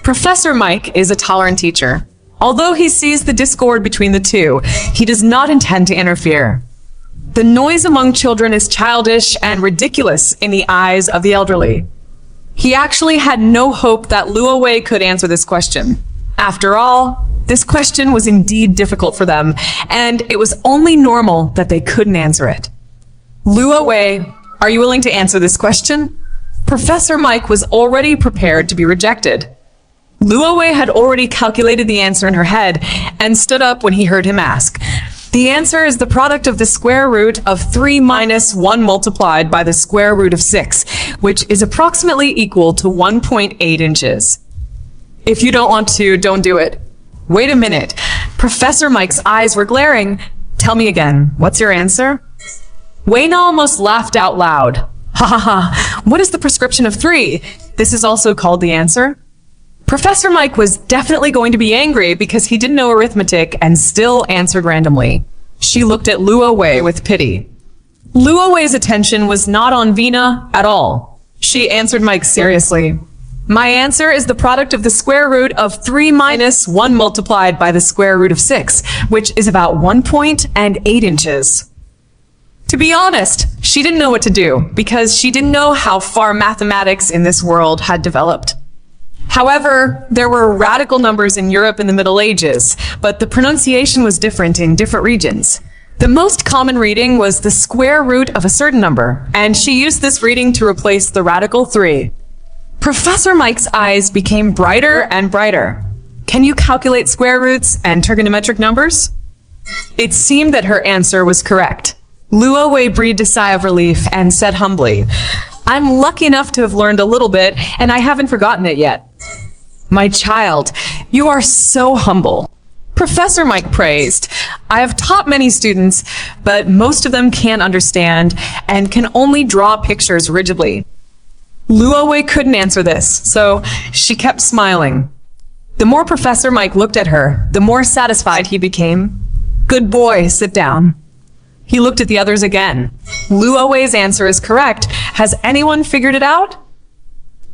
Professor Mike is a tolerant teacher. Although he sees the discord between the two, he does not intend to interfere. The noise among children is childish and ridiculous in the eyes of the elderly. He actually had no hope that Luo Wei could answer this question. After all, this question was indeed difficult for them, and it was only normal that they couldn't answer it. Luo Wei, are you willing to answer this question? Professor Mike was already prepared to be rejected. Luo Wei had already calculated the answer in her head and stood up when he heard him ask. The answer is the product of the square root of 3 minus 1 multiplied by the square root of 6, which is approximately equal to 1.8 inches. If you don't want to, don't do it. Wait a minute. Professor Mike's eyes were glaring. Tell me again, what's your answer? Wei Na almost laughed out loud. Ha ha ha, what is the prescription of 3? This is also called the answer. Professor Mike was definitely going to be angry because he didn't know arithmetic and still answered randomly. She looked at Luo Wei with pity. Luo Wei's attention was not on Vina at all. She answered Mike seriously. My answer is the product of the square root of 3 minus 1 multiplied by the square root of 6, which is about 1.8 inches. To be honest, she didn't know what to do because she didn't know how far mathematics in this world had developed. However, there were radical numbers in Europe in the Middle Ages, but the pronunciation was different in different regions. The most common reading was the square root of a certain number, and she used this reading to replace the radical 3. Professor Mike's eyes became brighter and brighter. Can you calculate square roots and trigonometric numbers? It seemed that her answer was correct. Luo Wei breathed a sigh of relief and said humbly, I'm lucky enough to have learned a little bit, and I haven't forgotten it yet. My child, you are so humble. Professor Mike praised. I have taught many students, but most of them can't understand and can only draw pictures rigidly. Luo Wei couldn't answer this, so she kept smiling. The more Professor Mike looked at her, the more satisfied he became. Good boy, sit down. He looked at the others again. Luo Wei's answer is correct. Has anyone figured it out?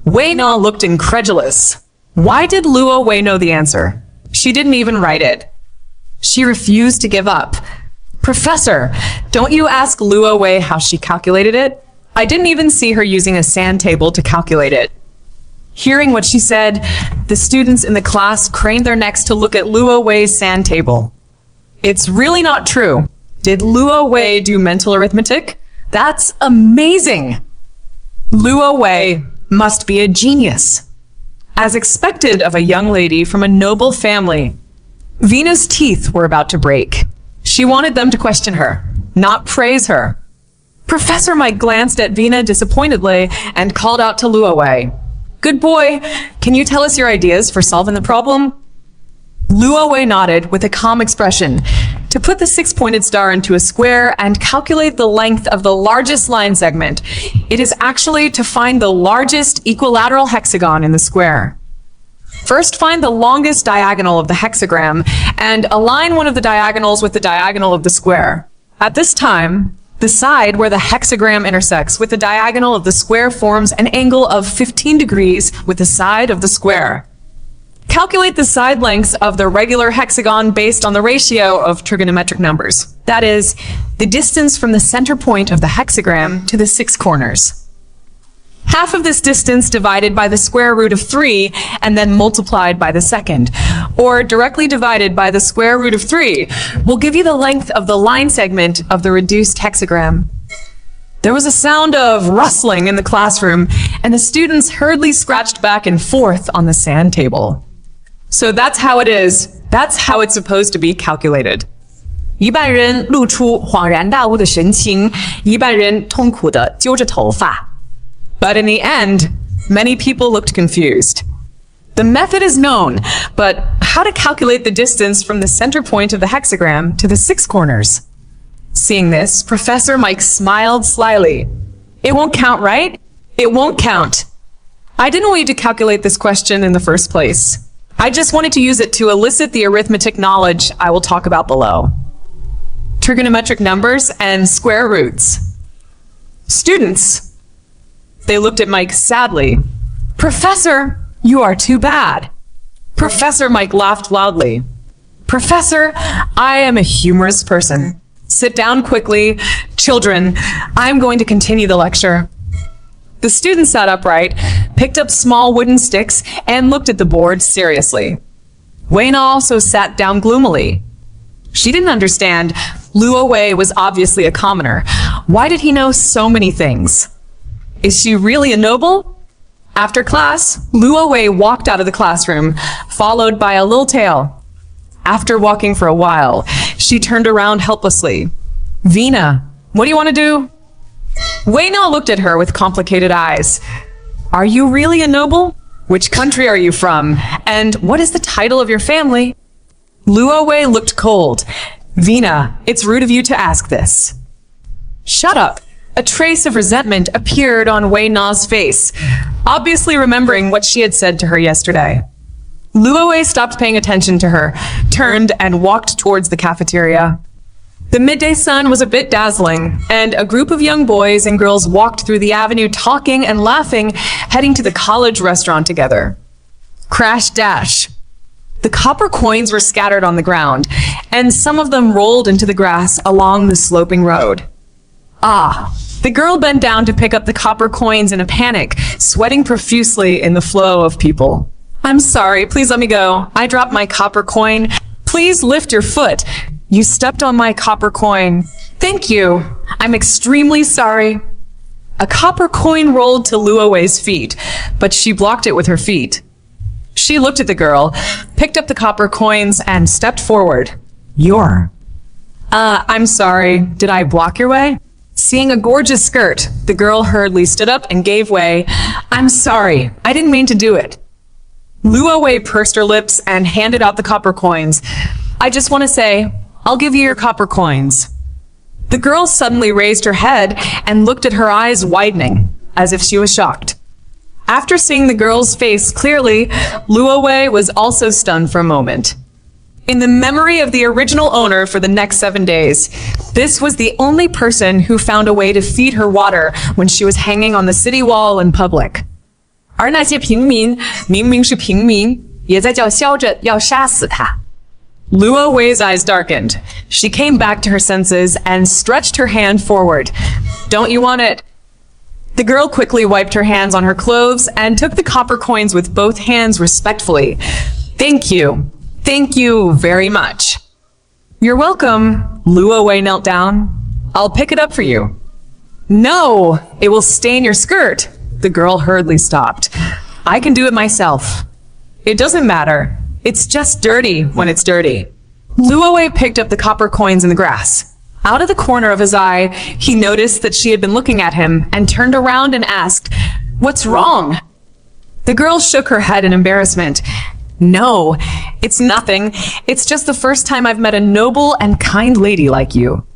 Wei Na looked incredulous. Why did Luo Wei know the answer? She didn't even write it. She refused to give up. Professor, don't you ask Luo Wei how she calculated it? I didn't even see her using a sand table to calculate it. Hearing what she said, the students in the class craned their necks to look at Luo Wei's sand table. It's really not true. Did Luo Wei do mental arithmetic? That's amazing! Luo Wei must be a genius. As expected of a young lady from a noble family, Vina's teeth were about to break. She wanted them to question her, not praise her. Professor Mike glanced at Vina disappointedly and called out to Luo Wei. Good boy, can you tell us your ideas for solving the problem? Luo Wei nodded with a calm expression. To put the 6-pointed star into a square and calculate the length of the largest line segment, it is actually to find the largest equilateral hexagon in the square. First, find the longest diagonal of the hexagram and align one of the diagonals with the diagonal of the square. At this time, the side where the hexagram intersects with the diagonal of the square forms an angle of 15 degrees with the side of the square. Calculate the side lengths of the regular hexagon based on the ratio of trigonometric numbers. That is, the distance from the center point of the hexagram to the 6 corners. Half of this distance divided by the square root of 3 and then multiplied by the second, or directly divided by the square root of 3, will give you the length of the line segment of the reduced hexagram. There was a sound of rustling in the classroom, and the students hurriedly scratched back and forth on the sand table. So that's how it is. That's how it's supposed to be calculated. 一半人露出恍然大悟的神情，一半人痛苦地揪着头发。But in the end, many people looked confused. The method is known, but how to calculate the distance from the center point of the hexagram to the 6 corners? Seeing this, Professor Mike smiled slyly. It won't count, right? It won't count. I didn't want you to calculate this question in the first place. I just wanted to use it to elicit the arithmetic knowledge I will talk about below. Trigonometric numbers and square roots. Students, they looked at Mike sadly. Professor, you are too bad. Professor Mike laughed loudly. Professor, I am a humorous person. Sit down quickly. Children, I'm going to continue the lecture. The student sat upright, picked up small wooden sticks, and looked at the board seriously. Wayne also sat down gloomily. She didn't understand. Luo Wei was obviously a commoner. Why did he know so many things? Is she really a noble? After class, Luo Wei walked out of the classroom, followed by a little tail. After walking for a while, she turned around helplessly. Vina, what do you want to do? Wei Na looked at her with complicated eyes. Are you really a noble? Which country are you from? And what is the title of your family? Luo Wei looked cold. Vina, it's rude of you to ask this. Shut up. A trace of resentment appeared on Wei Na's face, obviously remembering what she had said to her yesterday. Luo Wei stopped paying attention to her, turned, and walked towards the cafeteria. The midday sun was a bit dazzling, and a group of young boys and girls walked through the avenue talking and laughing, heading to the college restaurant together. Crash dash. The copper coins were scattered on the ground, and some of them rolled into the grass along the sloping road. Ah, the girl bent down to pick up the copper coins in a panic, sweating profusely in the flow of people. I'm sorry, please let me go. I dropped my copper coin. Please lift your foot. You stepped on my copper coin. Thank you. I'm extremely sorry. A copper coin rolled to Luo Wei's feet, but she blocked it with her feet. She looked at the girl, picked up the copper coins, and stepped forward. I'm sorry. Did I block your way? Seeing a gorgeous skirt, the girl hurriedly stood up and gave way. I'm sorry. I didn't mean to do it. Luo Wei pursed her lips and handed out the copper coins. I just want to say, I'll give you your copper coins. The girl suddenly raised her head and looked at her eyes widening, as if she was shocked. After seeing the girl's face clearly, Luo Wei was also stunned for a moment. In the memory of the original owner for the next 7 days, this was the only person who found a way to feed her water when she was hanging on the city wall in public. 而那些平民明明是平民，也在叫嚣着要杀死他。Luo Wei's eyes darkened. She came back to her senses and stretched her hand forward. Don't you want it? The girl quickly wiped her hands on her clothes and took the copper coins with both hands respectfully. Thank you. Thank you very much. You're welcome. Luo Wei knelt down. I'll pick it up for you. No, it will stain your skirt. The girl hurriedly stopped. I can do it myself. It doesn't matter. It's just dirty when it's dirty. Luo Wei picked up the copper coins in the grass. Out of the corner of his eye, he noticed that she had been looking at him and turned around and asked, What's wrong? The girl shook her head in embarrassment. No, it's nothing. It's just the first time I've met a noble and kind lady like you.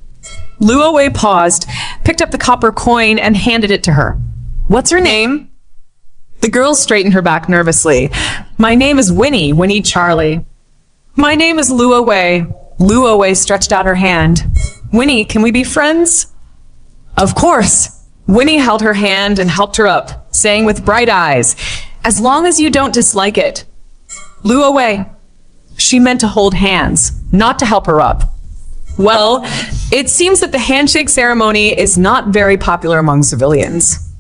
Luo Wei paused, picked up the copper coin, and handed it to her. What's her name? The girl straightened her back nervously. My name is Winnie Charlie. My name is Luo Wei. Luo Wei stretched out her hand. Winnie, can we be friends? Of course. Winnie held her hand and helped her up, saying with bright eyes, as long as you don't dislike it. Luo Wei. She meant to hold hands, not to help her up. Well, it seems that the handshake ceremony is not very popular among civilians.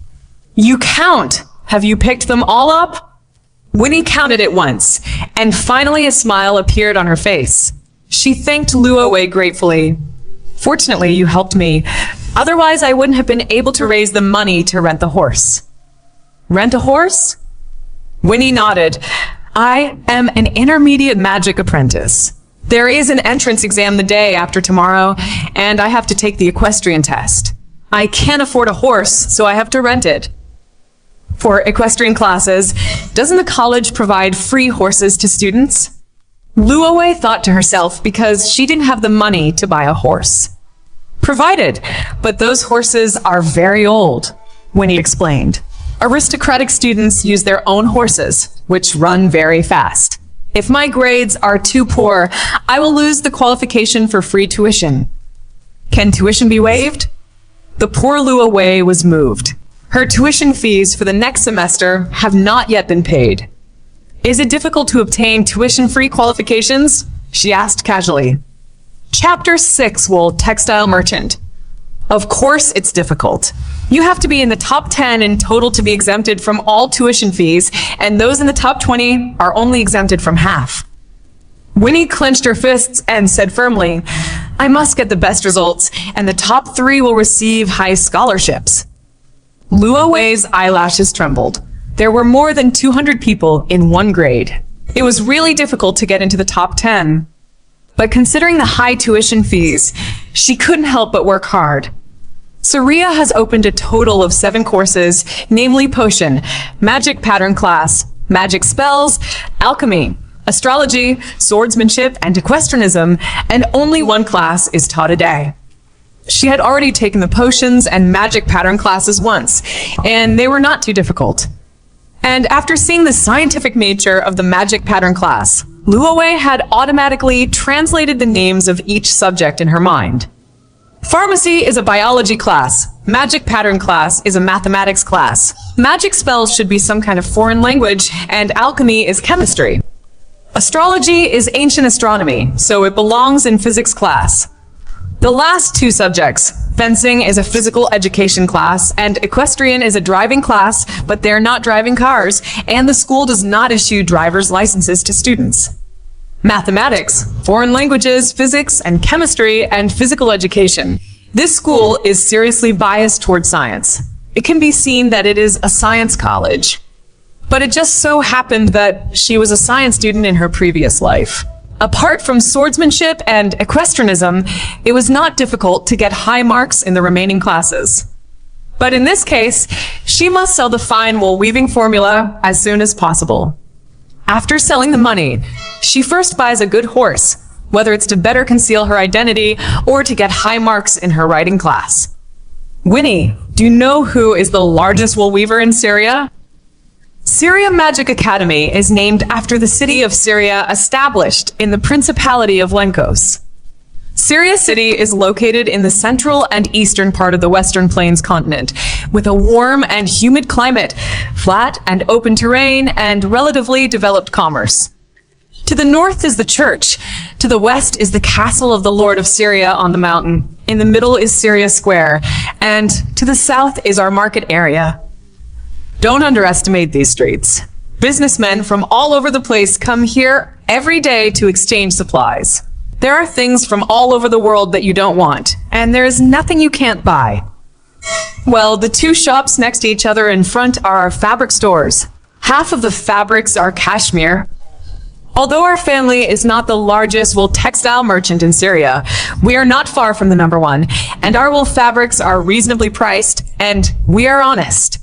You count. Have you picked them all up? Winnie counted it once, and finally a smile appeared on her face. She thanked Luo Wei gratefully. Fortunately, you helped me. Otherwise, I wouldn't have been able to raise the money to rent the horse. Rent a horse? Winnie nodded. I am an intermediate magic apprentice. There is an entrance exam the day after tomorrow, and I have to take the equestrian test. I can't afford a horse, so I have to rent it. For equestrian classes, doesn't the college provide free horses to students? Luo Wei thought to herself because she didn't have the money to buy a horse. Provided, but those horses are very old, Winnie explained. Aristocratic students use their own horses, which run very fast. If my grades are too poor, I will lose the qualification for free tuition. Can tuition be waived? The poor Luo Wei was moved. Her tuition fees for the next semester have not yet been paid. Is it difficult to obtain tuition-free qualifications? She asked casually. Chapter 6 will textile merchant. Of course it's difficult. You have to be in the top 10 in total to be exempted from all tuition fees, and those in the top 20 are only exempted from half. Winnie clenched her fists and said firmly, I must get the best results, and the top 3 will receive high scholarships. Luo Wei's eyelashes trembled. There were more than 200 people in one grade. It was really difficult to get into the top 10. But considering the high tuition fees, she couldn't help but work hard. Surya has opened a total of 7 courses, namely Potion, Magic Pattern Class, Magic Spells, Alchemy, Astrology, Swordsmanship, and Equestrianism, and only 1 class is taught a day. She had already taken the Potions and Magic Pattern classes once, and they were not too difficult. And after seeing the scientific nature of the Magic Pattern class, Luo Wei had automatically translated the names of each subject in her mind. Pharmacy is a biology class. Magic Pattern class is a mathematics class. Magic spells should be some kind of foreign language, and alchemy is chemistry. Astrology is ancient astronomy, so it belongs in physics class. The last 2 subjects, fencing is a physical education class, and equestrian is a driving class, but they're not driving cars, and the school does not issue driver's licenses to students. Mathematics, foreign languages, physics, and chemistry, and physical education. This school is seriously biased towards science. It can be seen that it is a science college. But it just so happened that she was a science student in her previous life. Apart from swordsmanship and equestrianism, it was not difficult to get high marks in the remaining classes. But in this case, she must sell the fine wool weaving formula as soon as possible. After selling the money, she first buys a good horse, whether it's to better conceal her identity or to get high marks in her writing class. Winnie, do you know who is the largest wool weaver in Syria? Syria Magic Academy is named after the city of Syria established in the Principality of Lenkos. Syria City is located in the central and eastern part of the Western Plains continent, with a warm and humid climate, flat and open terrain, and relatively developed commerce. To the north is the church, to the west is the castle of the Lord of Syria on the mountain, in the middle is Syria Square, and to the south is our market area. Don't underestimate these streets. Businessmen from all over the place come here every day to exchange supplies. There are things from all over the world that you don't want, and there is nothing you can't buy. Well, the 2 shops next to each other in front are our fabric stores. Half of the fabrics are cashmere. Although our family is not the largest wool textile merchant in Syria, we are not far from the number 1, and our wool fabrics are reasonably priced, and we are honest.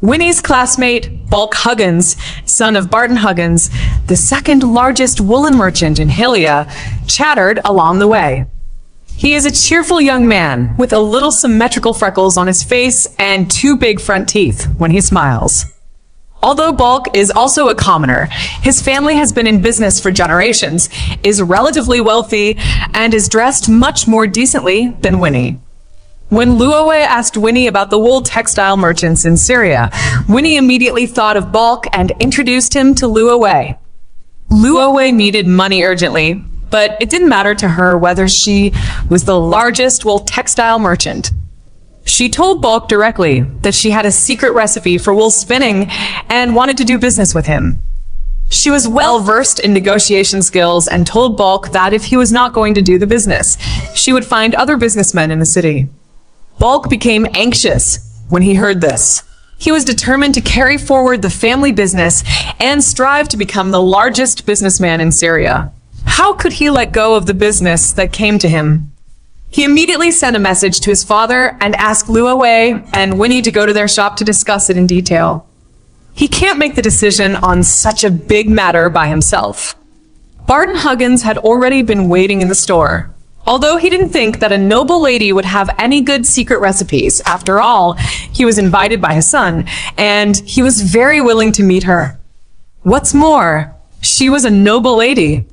Winnie's classmate, Bulk Huggins, son of Barton Huggins, the 2nd largest woolen merchant in Hillia, chattered along the way. He is a cheerful young man with a little symmetrical freckles on his face and 2 big front teeth when he smiles. Although Bulk is also a commoner, his family has been in business for generations, is relatively wealthy, and is dressed much more decently than Winnie. When Luo Wei asked Winnie about the wool textile merchants in Syria, Winnie immediately thought of Bulk and introduced him to Luo Wei. Luo Wei needed money urgently, but it didn't matter to her whether she was the largest wool textile merchant. She told Bulk directly that she had a secret recipe for wool spinning and wanted to do business with him. She was well versed in negotiation skills and told Bulk that if he was not going to do the business, she would find other businessmen in the city. Bulk became anxious when he heard this. He was determined to carry forward the family business and strive to become the largest businessman in Syria. How could he let go of the business that came to him? He immediately sent a message to his father and asked Luo Wei and Winnie to go to their shop to discuss it in detail. He can't make the decision on such a big matter by himself. Barton Huggins had already been waiting in the store. Although he didn't think that a noble lady would have any good secret recipes, after all, he was invited by his son, and he was very willing to meet her. What's more, she was a noble lady.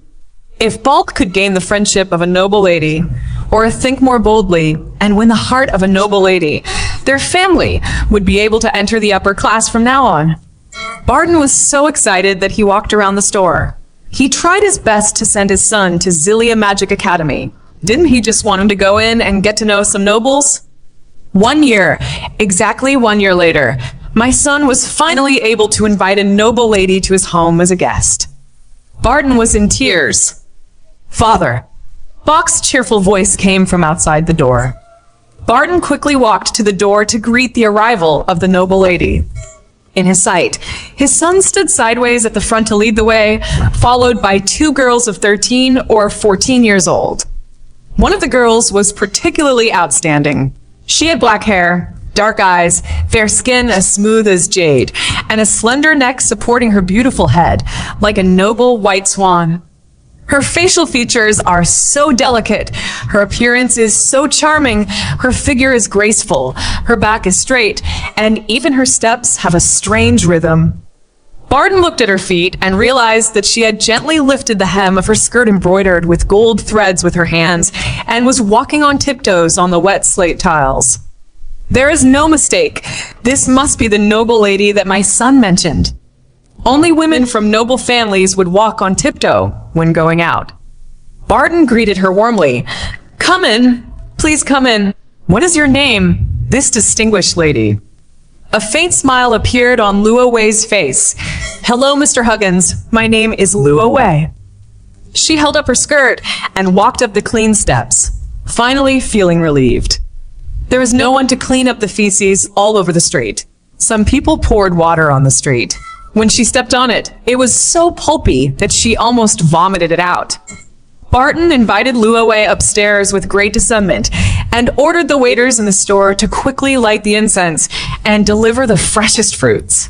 If Bulk could gain the friendship of a noble lady, or think more boldly and win the heart of a noble lady, their family would be able to enter the upper class from now on. Barton was so excited that he walked around the store. He tried his best to send his son to Zilia Magic Academy. Didn't he just want him to go in and get to know some nobles? 1 year, exactly 1 year later, my son was finally able to invite a noble lady to his home as a guest. Barton was in tears. "Father." Bach's cheerful voice came from outside the door. Barton quickly walked to the door to greet the arrival of the noble lady. In his sight, his son stood sideways at the front to lead the way, followed by 2 girls of 13 or 14 years old. One of the girls was particularly outstanding. She had black hair, dark eyes, fair skin as smooth as jade, and a slender neck supporting her beautiful head, like a noble white swan. Her facial features are so delicate, her appearance is so charming, her figure is graceful, her back is straight, and even her steps have a strange rhythm. Barton looked at her feet and realized that she had gently lifted the hem of her skirt embroidered with gold threads with her hands and was walking on tiptoes on the wet slate tiles. There is no mistake. This must be the noble lady that my son mentioned. Only women from noble families would walk on tiptoe when going out. Barton greeted her warmly. "Come in. Please come in. What is your name, this distinguished lady?" A faint smile appeared on Luo Wei's face. "Hello, Mr. Huggins. My name is Luo Wei." She held up her skirt and walked up the clean steps, finally feeling relieved. There was no one to clean up the feces all over the street. Some people poured water on the street. When she stepped on it, it was so pulpy that she almost vomited it out. Barton invited Luo Wei upstairs with great discernment and ordered the waiters in the store to quickly light the incense and deliver the freshest fruits.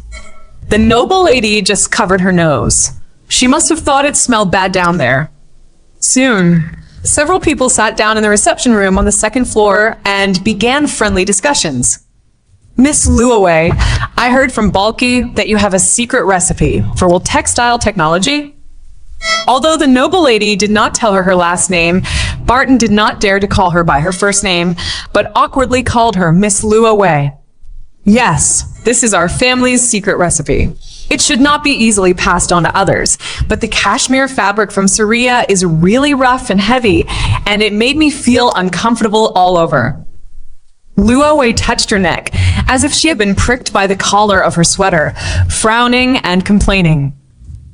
The noble lady just covered her nose. She must have thought it smelled bad down there. Soon, several people sat down in the reception room on the second floor and began friendly discussions. "Miss Luo Wei, I heard from Balky that you have a secret recipe for textile technology?" Although the noble lady did not tell her last name, Barton did not dare to call her by her first name, but awkwardly called her Miss Luo Wei. "Yes, this is our family's secret recipe. It should not be easily passed on to others, but the cashmere fabric from Syria is really rough and heavy, and it made me feel uncomfortable all over." Luo Wei touched her neck, as if she had been pricked by the collar of her sweater, frowning and complaining.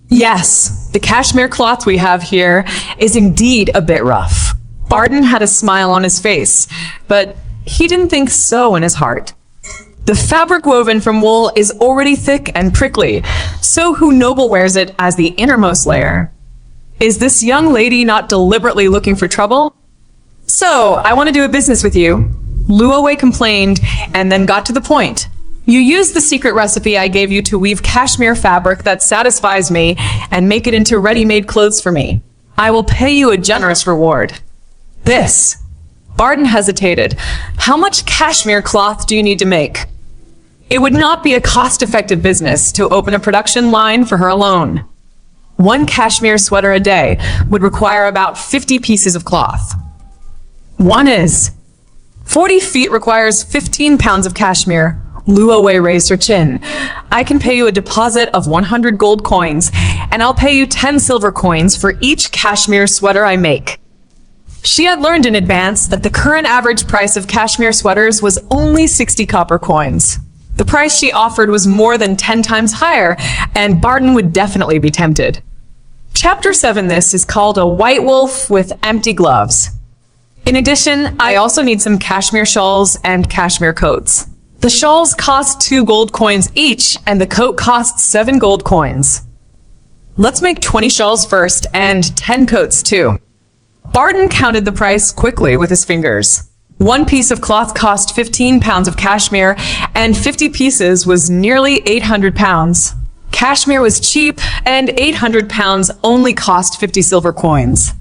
"Yes, the cashmere cloth we have here is indeed a bit rough." Barton had a smile on his face, but he didn't think so in his heart. "The fabric woven from wool is already thick and prickly, so who noble wears it as the innermost layer? Is this young lady not deliberately looking for trouble?" "So, I want to do a business with you," Luo Wei complained and then got to the point. "You use the secret recipe I gave you to weave cashmere fabric that satisfies me and make it into ready-made clothes for me. I will pay you a generous reward." "This." Barton hesitated. "How much cashmere cloth do you need to make?" It would not be a cost-effective business to open a production line for her alone. 1 cashmere sweater a day would require about 50 pieces of cloth. "One is." 40 feet requires 15 pounds of cashmere. Luo Wei raised her chin. "I can pay you a deposit of 100 gold coins, and I'll pay you 10 silver coins for each cashmere sweater I make." She had learned in advance that the current average price of cashmere sweaters was only 60 copper coins. The price she offered was more than 10 times higher, and Barton would definitely be tempted. Chapter 7 this is called A White Wolf with Empty Gloves. In addition, I also need some cashmere shawls and cashmere coats. The shawls cost 2 gold coins each, and the coat costs 7 gold coins. Let's make 20 shawls first, and 10 coats too. Barton counted the price quickly with his fingers. 1 piece of cloth cost 15 pounds of cashmere, and 50 pieces was nearly 800 pounds. Cashmere was cheap, and 800 pounds only cost 50 silver coins.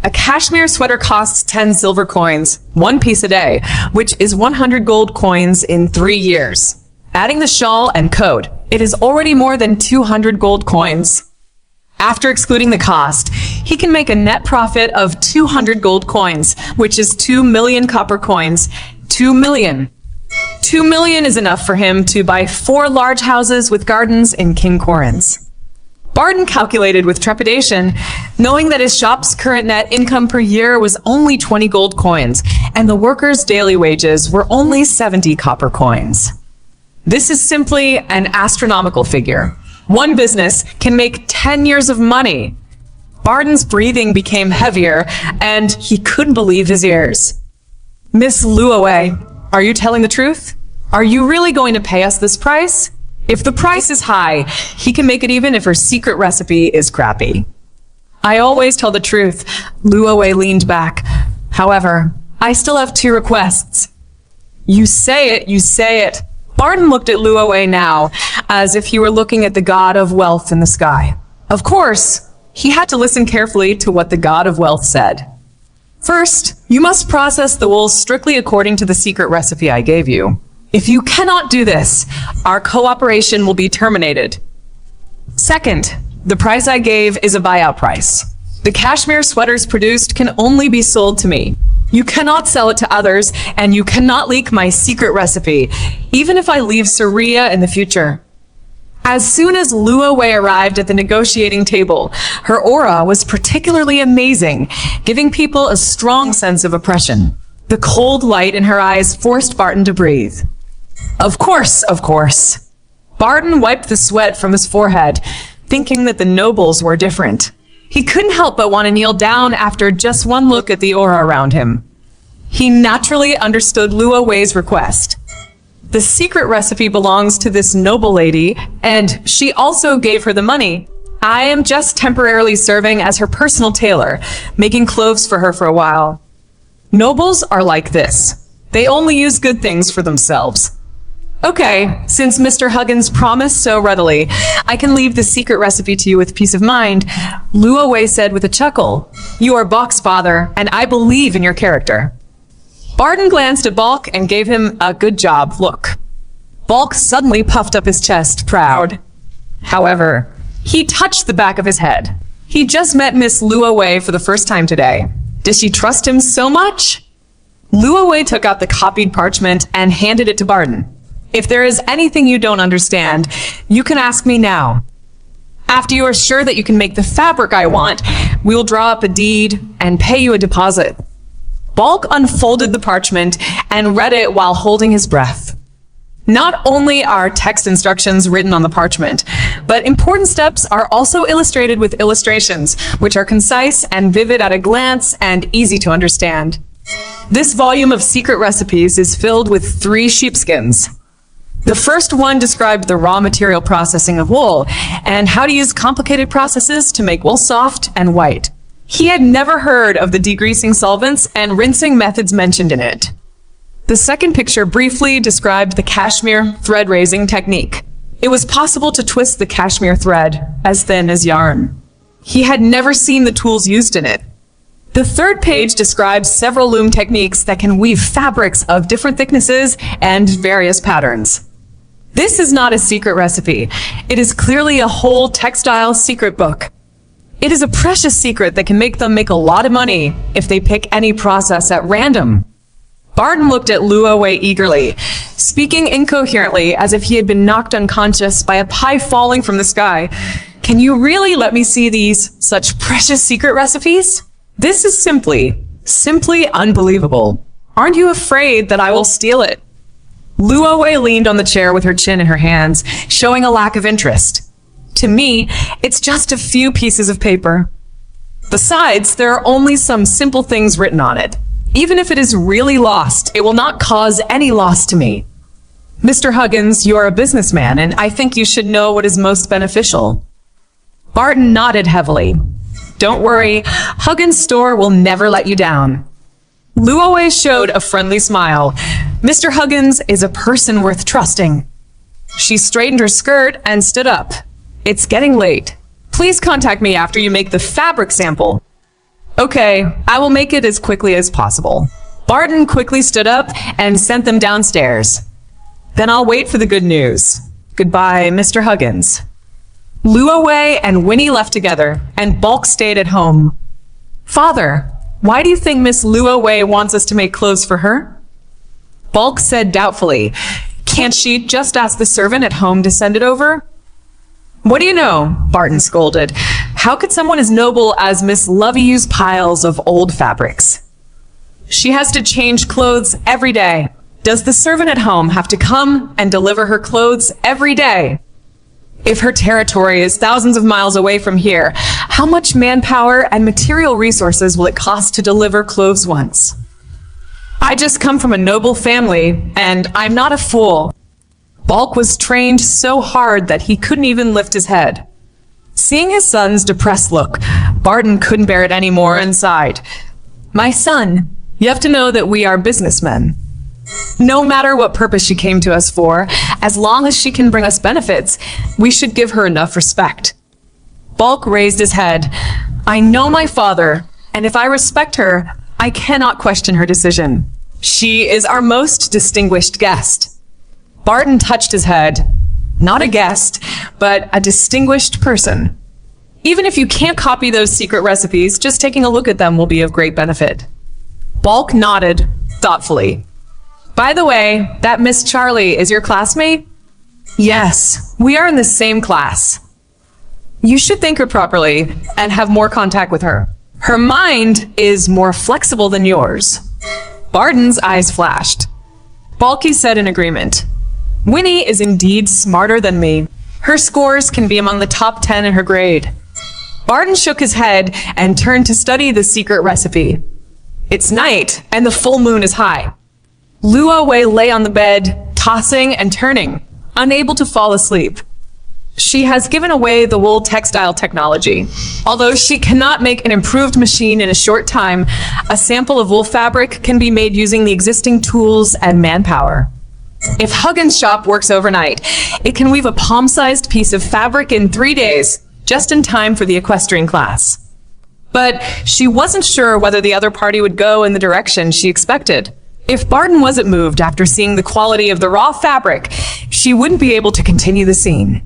A cashmere sweater costs 10 silver coins, 1 piece a day, which is 100 gold coins in 3 years. Adding the shawl and coat, it is already more than 200 gold coins. After excluding the cost, he can make a net profit of 200 gold coins, which is 2 million copper coins. 2 million. 2 million is enough for him to buy 4 large houses with gardens in King Correns. Barton calculated with trepidation, knowing that his shop's current net income per year was only 20 gold coins, and the workers' daily wages were only 70 copper coins. This is simply an astronomical figure. One business can make 10 years of money. Barton's breathing became heavier, and he couldn't believe his ears. Miss Luaway, are you telling the truth? Are you really going to pay us this price? If the price is high, he can make it even if her secret recipe is crappy. I always tell the truth, Luaway leaned back. However, I still have 2 requests. You say it, you say it. Barton looked at Luaway now, as if he were looking at the god of wealth in the sky. Of course, he had to listen carefully to what the god of wealth said. First, you must process the wool strictly according to the secret recipe I gave you. If you cannot do this, our cooperation will be terminated. Second, the price I gave is a buyout price. The cashmere sweaters produced can only be sold to me. You cannot sell it to others, and you cannot leak my secret recipe, even if I leave Saria in the future. As soon as Luaway arrived at the negotiating table, her aura was particularly amazing, giving people a strong sense of oppression. The cold light in her eyes forced Barton to breathe. Of course, of course. Barton wiped the sweat from his forehead, thinking that the nobles were different. He couldn't help but want to kneel down after just one look at the aura around him. He naturally understood Luaway's request. The secret recipe belongs to this noble lady, and she also gave her the money. I am just temporarily serving as her personal tailor, making clothes for her for a while. Nobles are like this. They only use good things for themselves. Okay, since Mr. Huggins promised so readily, I can leave the secret recipe to you with peace of mind, Luaway said with a chuckle. You are Balk's father, and I believe in your character. Barton glanced at Balk and gave him a good job look. Balk suddenly puffed up his chest, proud. However, he touched the back of his head. He just met Miss Luaway for the first time today. Does she trust him so much? Luaway took out the copied parchment and handed it to Barton. If there is anything you don't understand, you can ask me now. After you are sure that you can make the fabric I want, we will draw up a deed and pay you a deposit. Balk unfolded the parchment and read it while holding his breath. Not only are text instructions written on the parchment, but important steps are also illustrated with illustrations, which are concise and vivid at a glance and easy to understand. This volume of secret recipes is filled with 3 sheepskins. The first one described the raw material processing of wool and how to use complicated processes to make wool soft and white. He had never heard of the degreasing solvents and rinsing methods mentioned in it. The second picture briefly described the cashmere thread raising technique. It was possible to twist the cashmere thread as thin as yarn. He had never seen the tools used in it. The third page describes several loom techniques that can weave fabrics of different thicknesses and various patterns. This is not a secret recipe. It is clearly a whole textile secret book. It is a precious secret that can make them make a lot of money if they pick any process at random. Barton looked at Luaway eagerly, speaking incoherently as if he had been knocked unconscious by a pie falling from the sky. Can you really let me see these such precious secret recipes? This is simply unbelievable. Aren't you afraid that I will steal it? Luaway leaned on the chair with her chin in her hands, showing a lack of interest. To me, it's just a few pieces of paper. Besides, there are only some simple things written on it. Even if it is really lost, it will not cause any loss to me. Mr. Huggins, you are a businessman, and I think you should know what is most beneficial. Barton nodded heavily. Don't worry, Huggins' store will never let you down. Luaway showed a friendly smile. Mr. Huggins is a person worth trusting. She straightened her skirt and stood up. It's getting late. Please contact me after you make the fabric sample. Okay, I will make it as quickly as possible. Barton quickly stood up and sent them downstairs. Then I'll wait for the good news. Goodbye, Mr. Huggins. Luaway and Winnie left together, and Balk stayed at home. Father, why do you think Miss Luaway wants us to make clothes for her? Bulk said doubtfully, "Can't she just ask the servant at home to send it over?" "What do you know?" Barton scolded. "How could someone as noble as Miss Lovey use piles of old fabrics? She has to change clothes every day. Does the servant at home have to come and deliver her clothes every day? If her territory is thousands of miles away from here, how much manpower and material resources will it cost to deliver clothes once? I just come from a noble family, and I'm not a fool." Bulk was trained so hard that he couldn't even lift his head. Seeing his son's depressed look, Barton couldn't bear it anymore and sighed. "My son, you have to know that we are businessmen. No matter what purpose she came to us for, as long as she can bring us benefits, we should give her enough respect." Bulk raised his head. "I know my father, and if I respect her, I cannot question her decision. She is our most distinguished guest." Barton touched his head. "Not a guest, but a distinguished person. Even if you can't copy those secret recipes, just taking a look at them will be of great benefit." Bulk nodded thoughtfully. "By the way, that Miss Charlie is your classmate?" "Yes, we are in the same class." "You should thank her properly and have more contact with her. Her mind is more flexible than yours." Barton's eyes flashed. Bulky said in agreement, "Winnie is indeed smarter than me. Her scores can be among the top 10 in her grade." Barton shook his head and turned to study the secret recipe. It's night, and the full moon is high. Luo Wei lay on the bed, tossing and turning, unable to fall asleep. She has given away the wool textile technology. Although she cannot make an improved machine in a short time, a sample of wool fabric can be made using the existing tools and manpower. If Huggins' shop works overnight, it can weave a palm-sized piece of fabric in 3 days, just in time for the equestrian class. But she wasn't sure whether the other party would go in the direction she expected. If Barton wasn't moved after seeing the quality of the raw fabric, she wouldn't be able to continue the scene.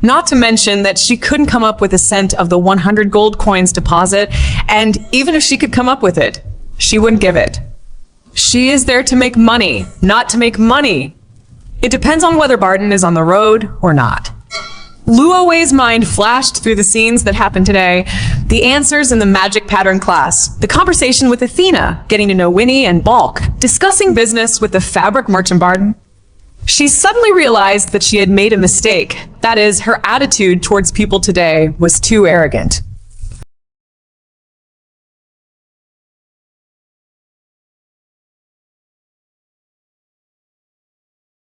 Not to mention that she couldn't come up with a cent of the 100 gold coins deposit, and even if she could come up with it, she wouldn't give it. She is there to make money, not to make money. It depends on whether Barton is on the road or not. Luo Wei's mind flashed through the scenes that happened today, the answers in the magic pattern class, the conversation with Athena, getting to know Winnie and Bulk, discussing business with the fabric merchant Barton. She suddenly realized that she had made a mistake. That is, her attitude towards people today was too arrogant.